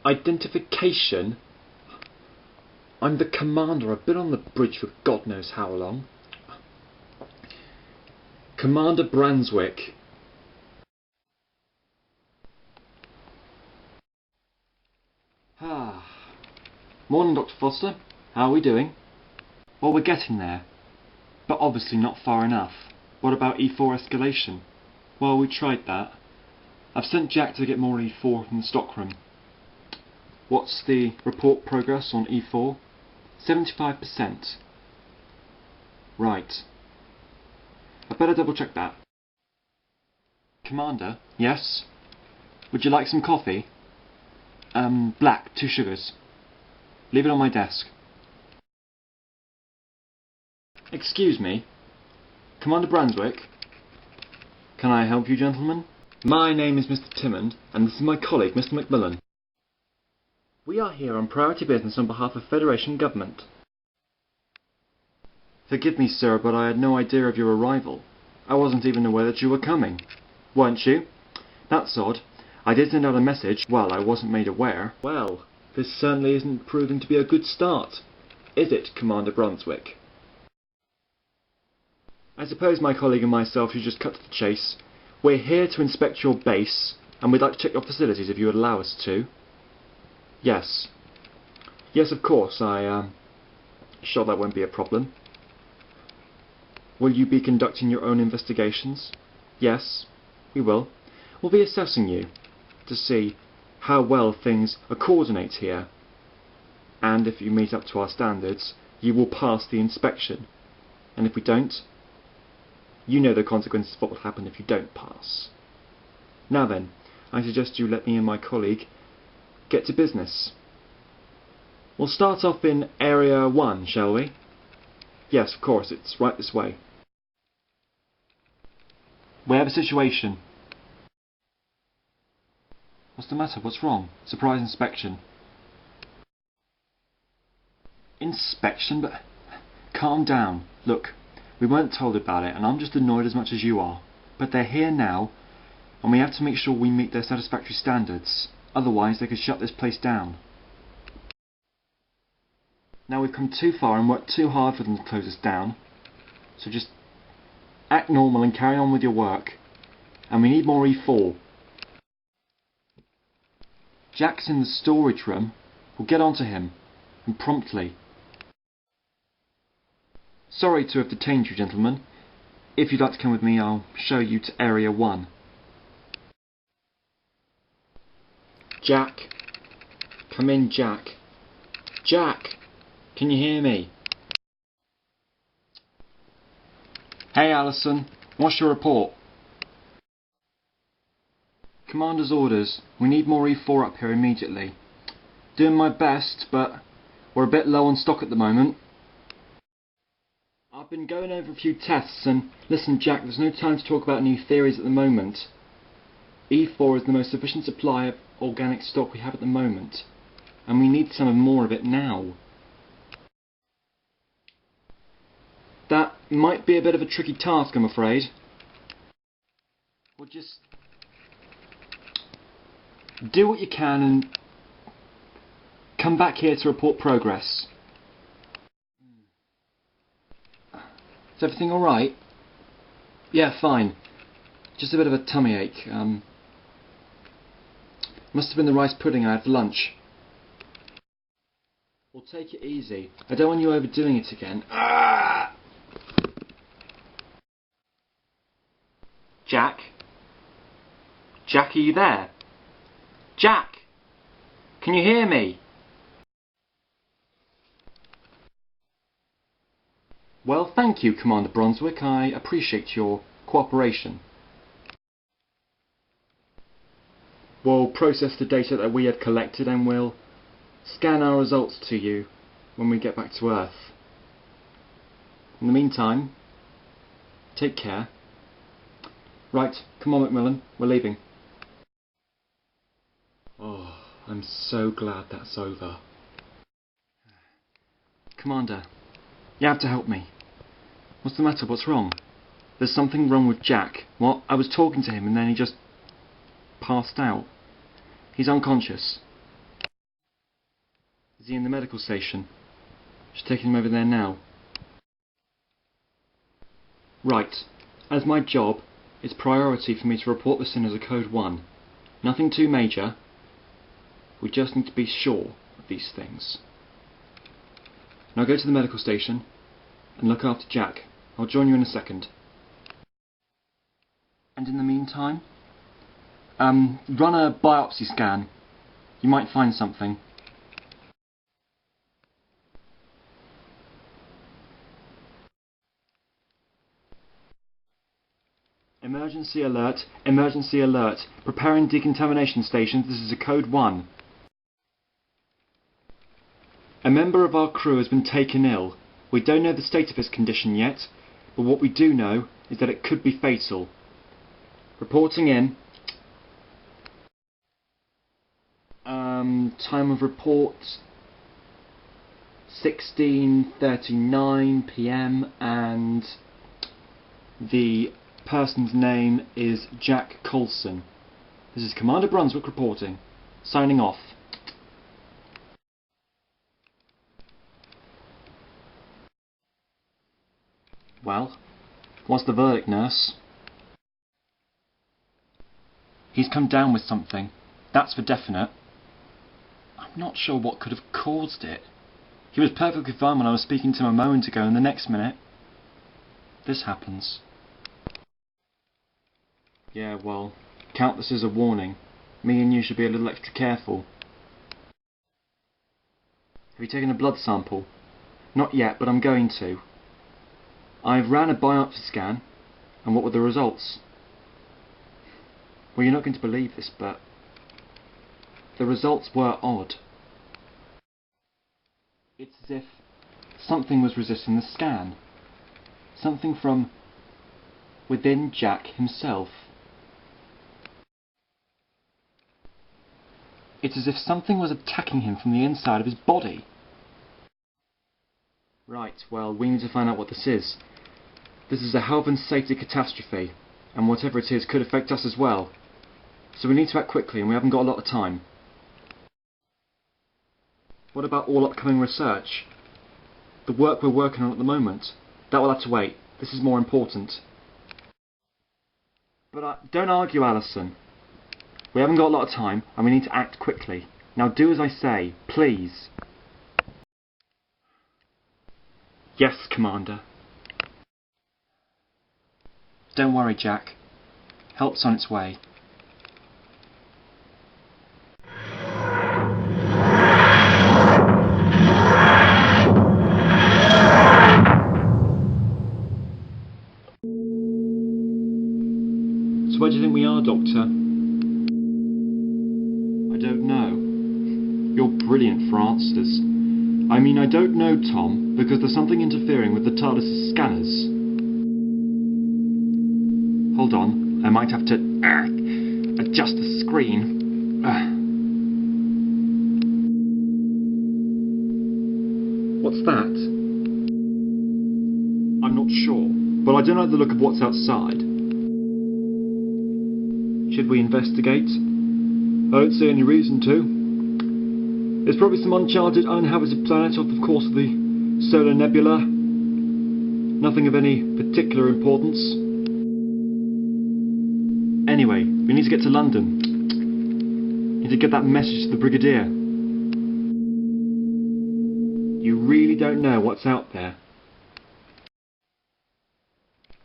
Identification? I'm the commander. I've been on the bridge for God knows how long. Commander Branswick. Morning, Dr. Foster. How are we doing? Well, we're getting there, but obviously not far enough. What about E4 escalation? Well, we tried that. I've sent Jack to get more E4 from the stockroom. What's the report progress on E4? 75%. Right. I'd better double check that. Commander? Yes? Would you like some coffee? Black, 2 sugars. Leave it on my desk. Excuse me? Commander Branswick? Can I help you, gentlemen? My name is Mr. Timmond, and this is my colleague, Mr. Macmillan. We are here on priority business on behalf of Federation Government. Forgive me, sir, but I had no idea of your arrival. I wasn't even aware that you were coming. Weren't you? That's odd. I did send out a message. Well, I wasn't made aware. Well, this certainly isn't proving to be a good start. Is it, Commander Brunswick? I suppose my colleague and myself should just cut to the chase. We're here to inspect your base, and we'd like to check your facilities if you would allow us to. Yes. Yes, of course, sure that won't be a problem. Will you be conducting your own investigations? Yes, we will. We'll be assessing you to see how well things are coordinated here. And if you meet up to our standards, you will pass the inspection. And if we don't, you know the consequences of what will happen if you don't pass. Now then, I suggest you let me and my colleague get to business. We'll start off in Area 1, shall we? Yes, of course, it's right this way. We have a situation. What's the matter? What's wrong? Surprise inspection. Inspection? But calm down. Look, we weren't told about it, and I'm just annoyed as much as you are. But they're here now, and we have to make sure we meet their satisfactory standards. Otherwise, they could shut this place down. Now we've come too far and worked too hard for them to close us down. So just act normal and carry on with your work. And we need more E4. Jack's in the storage room. We'll get onto him, and promptly. Sorry to have detained you, gentlemen. If you'd like to come with me, I'll show you to Area 1. Jack. Come in, Jack. Jack! Can you hear me? Hey, Alison. What's your report? Commander's orders. We need more E4 up here immediately. Doing my best, but we're a bit low on stock at the moment. I've been going over a few tests, and listen, Jack, there's no time to talk about new theories at the moment. E4 is the most sufficient supply of organic stock we have at the moment, and we need some more of it now. That might be a bit of a tricky task, I'm afraid. We'll just do what you can and come back here to report progress. Is everything alright? Yeah, fine. Just a bit of a tummy ache. Must have been the rice pudding I had for lunch. Well, take it easy. I don't want you overdoing it again. Ah! Jack? Jack, are you there? Jack! Can you hear me? Well, thank you, Commander Brunswick. I appreciate your cooperation. We'll process the data that we have collected and we'll scan our results to you when we get back to Earth. In the meantime, take care. Right, come on, Macmillan, we're leaving. Oh, I'm so glad that's over. Commander, you have to help me. What's the matter? What's wrong? There's something wrong with Jack. What? I was talking to him and then he just passed out. He's unconscious. Is he in the medical station? Just taking him over there now. Right. As my job, it's priority for me to report this in as a Code 1. Nothing too major. We just need to be sure of these things. Now go to the medical station and look after Jack. I'll join you in a second. And in the meantime, run a biopsy scan. You might find something. Emergency alert, emergency alert. Preparing decontamination stations, this is a Code 1. A member of our crew has been taken ill. We don't know the state of his condition yet, but what we do know is that it could be fatal. Reporting in. Time of report 16:39 PM, and the person's name is Jack Coulson. This is Commander Brunswick reporting. Signing off. Well, what's the verdict, nurse? He's come down with something. That's for definite. I'm not sure what could have caused it. He was perfectly fine when I was speaking to him a moment ago, and the next minute, this happens. Yeah, well, count this as a warning. Me and you should be a little extra careful. Have you taken a blood sample? Not yet, but I'm going to. I've ran a biopsy scan, and what were the results? Well, you're not going to believe this, but the results were odd. It's as if something was resisting the scan. Something from within Jack himself. It's as if something was attacking him from the inside of his body. Right, well, we need to find out what this is. This is a health and safety catastrophe, and whatever it is could affect us as well. So we need to act quickly, and we haven't got a lot of time. What about all upcoming research? The work we're working on at the moment? That will have to wait. This is more important. But don't argue, Alison. We haven't got a lot of time, and we need to act quickly. Now do as I say, please. Yes, Commander. Don't worry, Jack. Help's on its way. So where do you think we are, Doctor? I don't know. You're brilliant for answers. I mean, I don't know, Tom, because there's something interfering with the TARDIS's scanners. Hold on, I might have to adjust the screen. What's that? I'm not sure, but I don't like the look of what's outside. Should we investigate? I don't see any reason to. It's probably some uncharted, uninhabited planet off the course of the solar nebula. Nothing of any particular importance. Anyway, we need to get to London. Need to get that message to the Brigadier. You really don't know what's out there.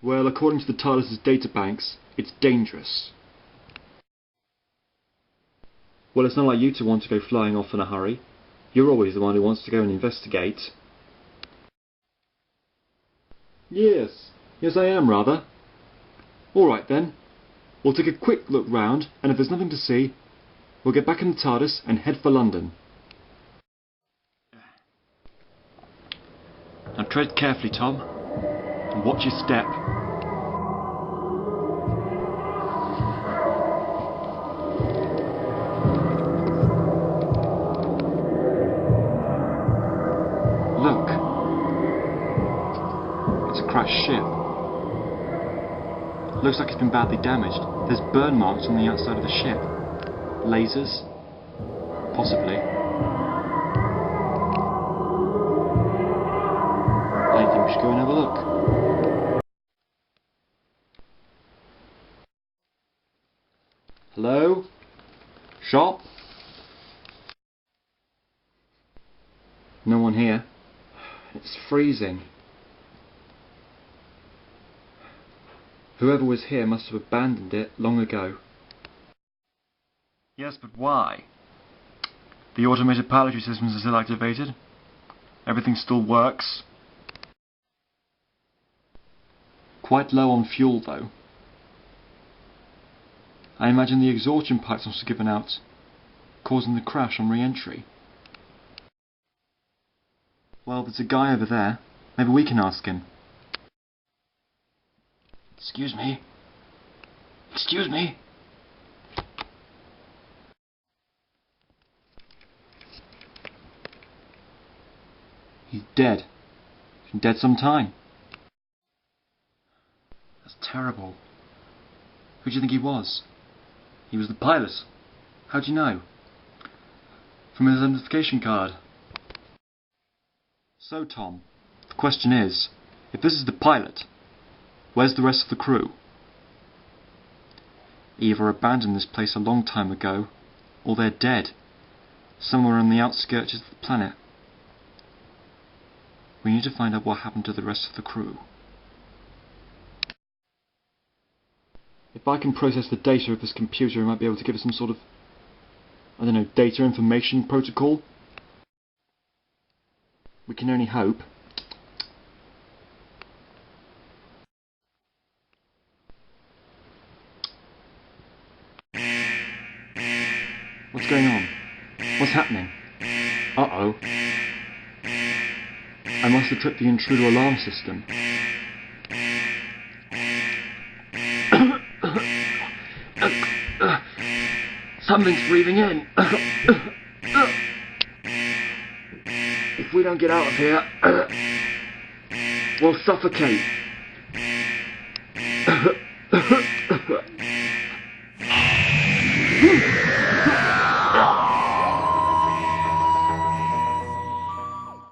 Well, according to the TARDIS's databanks, it's dangerous. Well, it's not like you two want to go flying off in a hurry. You're always the one who wants to go and investigate. Yes I am, rather. Alright then. We'll take a quick look round, and if there's nothing to see, we'll get back in the TARDIS and head for London. Now tread carefully, Tom, and watch your step. Look. It's a crashed ship. Looks like it's been badly damaged. There's burn marks on the outside of the ship. Lasers? Possibly. go and have a look. Hello? Shop? No one here. It's freezing. Whoever was here must have abandoned it long ago. Yes, but why? The automated palletry systems are still activated. Everything still works. Quite low on fuel, though. I imagine the exhaustion pipes must have given out, causing the crash on re-entry. Well, there's a guy over there. Maybe we can ask him. Excuse me. Excuse me. He's dead. He's been dead some time. That's terrible. Who do you think he was? He was the pilot. How do you know? From his identification card. So, Tom, the question is, if this is the pilot, where's the rest of the crew? Either abandoned this place a long time ago, or they're dead, somewhere on the outskirts of the planet. We need to find out what happened to the rest of the crew. If I can process the data of this computer, it might be able to give us some sort of, I don't know, data information protocol. We can only hope. What's going on? What's happening? Uh-oh. I must have tripped the intruder alarm system. Something's breathing in. If we don't get out of here, we'll suffocate.